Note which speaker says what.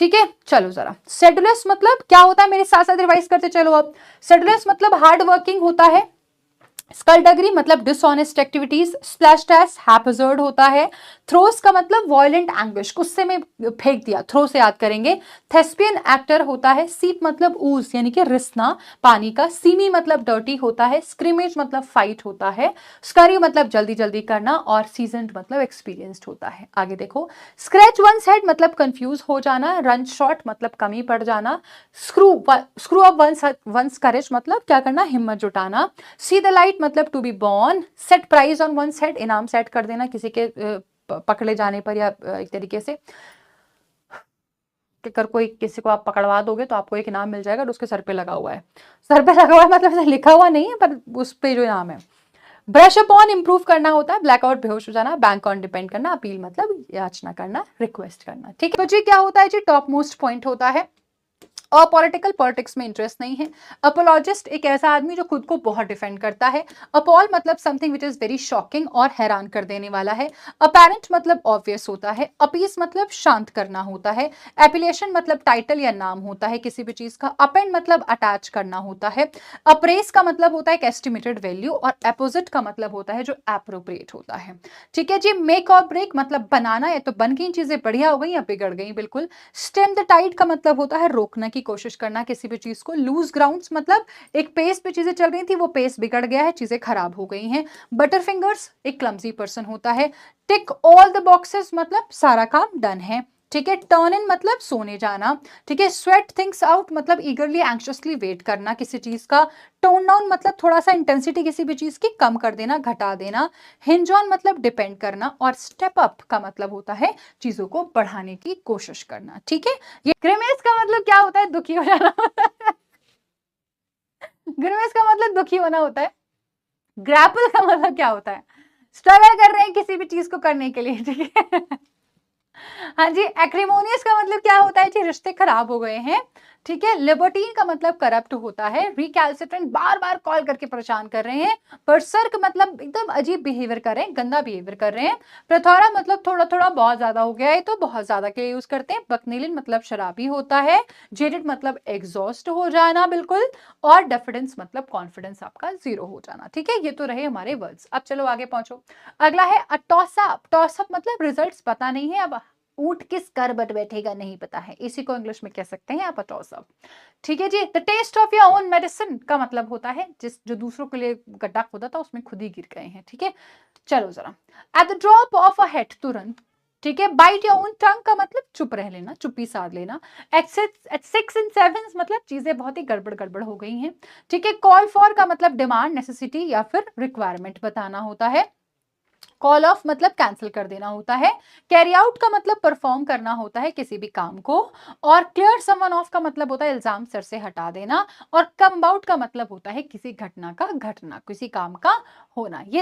Speaker 1: ठीक है, चलो जरा सेडुलस मतलब क्या होता है, मेरे साथ साथ रिवाइज करते चलो। अब सेडुलस मतलब हार्ड वर्किंग होता है। स्कल्डगरी मतलब डिसऑनेस्ट एक्टिविटीज। स्प्लैशडैश हैप्पीजर्ड होता है। थ्रोस का मतलब वॉयलेंट एंग्विश, गुस्से में फेंक दिया, थ्रो से याद करेंगे। थेस्पियन एक्टर होता है। सीप मतलब ऊज यानी कि रिसना पानी का। सीमी मतलब डर्टी होता है। स्क्रिमेज मतलब फाइट होता है। स्करी मतलब जल्दी जल्दी करना। और सीजन्ड मतलब एक्सपीरियंस्ड होता है। आगे देखो, स्क्रैच वंस हेड मतलब कंफ्यूज हो जाना। रन शॉर्ट मतलब कमी पड़ जाना। स्क्रू अप वंस करेज मतलब क्या करना, हिम्मत जुटाना। सी द लाइट मतलब to be born. Set price on one set, इनाम सेट कर देना किसी के पकड़े जाने पर, या एक तरीके से कि अगर कोई किसी को आप पकड़वा दोगे तो आपको एक इनाम मिल जाएगा, तो उसके सर पे लगा हुआ है। सर पे लगा हुआ है मतलब ऐसे लिखा हुआ नहीं है, पर उस पे जो इनाम है। ब्रश अप ऑन इंप्रूव करना होता है। ब्लैकआउट बेहोश हो जाना। बैंक ऑन डिपेंड करना। अपील मतलब याचना करना, रिक्वेस्ट करना। ठीक है, तो जी क्या होता है जी, टॉप मोस्ट पॉइंट होता है अपॉलिटिकल, पॉलिटिक्स में इंटरेस्ट नहीं है। अपोलॉजिस्ट एक ऐसा आदमी जो खुद को बहुत डिफेंड करता है। अपॉल मतलब something which is very shocking और हैरान कर देने वाला है। अपेरेंट मतलब ऑब्वियस होता है। अपीस मतलब शांत करना होता है। एपिलेशन मतलब टाइटल या नाम होता है किसी भी चीज का। अपेंड मतलब अटैच करना होता है। अप्रेस का मतलब होता है एक एस्टिमेटेड वैल्यू। और अपोजिट का मतलब होता है जो एप्रोप्रिएट होता है। ठीक है जी, मेक और ब्रेक मतलब बनाना, या तो बन गई चीजें बढ़िया हो गई या बिगड़ गई बिल्कुल। स्टेम द टाइड का मतलब होता है रोकने की कोशिश करना किसी भी चीज को। लूज ग्राउंड्स मतलब एक पेस पे चीजें चल रही थी, वो पेस बिगड़ गया है, चीजें खराब हो गई हैं। बटर फिंगर्स एक क्लमजी पर्सन होता है। टिक ऑल द बॉक्सेस मतलब सारा काम डन है। ठीक है, टर्न इन मतलब सोने जाना। ठीक है, स्वेट थिंग्स आउट मतलब ईगरली एंक्शसली वेट करना किसी चीज का। टोन डाउन मतलब थोड़ा सा इंटेंसिटी किसी भी चीज की कम कर देना, घटा देना। हिंज ऑन मतलब डिपेंड करना। और स्टेप अप का मतलब होता है चीजों को बढ़ाने की कोशिश करना। ठीक है, ये ग्रिमेस का मतलब क्या होता है, दुखी हो जाना ग्रिमेस का मतलब दुखी होना होता है। ग्रैपल का मतलब क्या होता है, स्ट्रगल कर रहे हैं किसी भी चीज को करने के लिए। ठीक है हाँ जी, एक्रिमोनियस का मतलब क्या होता है जी, रिश्ते खराब हो गए हैं। ठीक है, लिबर्टीन का मतलब करप्ट होता है। रिकैल्सिट्रेंट बार बार कॉल करके परेशान कर रहे हैं। बर्सर्क मतलब एकदम अजीब बिहेवियर कर रहे हैं, गंदा बिहेवियर कर रहे हैं। प्लेथोरा मतलब थोड़ा थोड़ा बहुत ज्यादा हो गया है, तो बहुत ज्यादा के यूज करते हैं। बकनीलिन मतलब शराबी होता है। जेडेड मतलब एग्जॉस्ट हो जाना बिल्कुल। और डेफिडेंस मतलब कॉन्फिडेंस आपका जीरो हो जाना। ठीक है, ये तो रहे हमारे वर्ड्स। अब चलो आगे पहुंचो। अगला है अटॉसअप। टॉसअप मतलब रिजल्ट्स पता नहीं है, अब ऊंट किस कर बट बैठेगा नहीं पता है, इसी को इंग्लिश में कह सकते हैं आप टॉसअप। ठीक है जी, the test of your own medicine का मतलब होता है जिस जो दूसरों के लिए गड्ढा खोदा था उसमें खुद ही गिर गए हैं। ठीक है, चलो जरा, at the drop of a head तुरंत। ठीक है, बाइट योर ओन टंग का मतलब चुप रह लेना, चुप्पी साध लेना। एट 6 and 7 मतलब चीजें बहुत ही गड़बड़ गड़बड़ हो गई हैं। ठीक है, कॉल फॉर का मतलब डिमांड, नेसेसिटी या फिर रिक्वायरमेंट बताना होता है। कॉल ऑफ मतलब कैंसिल कर देना होता है। कैरी आउट का मतलब परफॉर्म करना होता है किसी भी काम को। और क्लियर समवन ऑफ का मतलब होता है इल्जाम सर से हटा देना। और कम अबाउट का मतलब होता है किसी घटना का घटना, किसी काम का होना। ये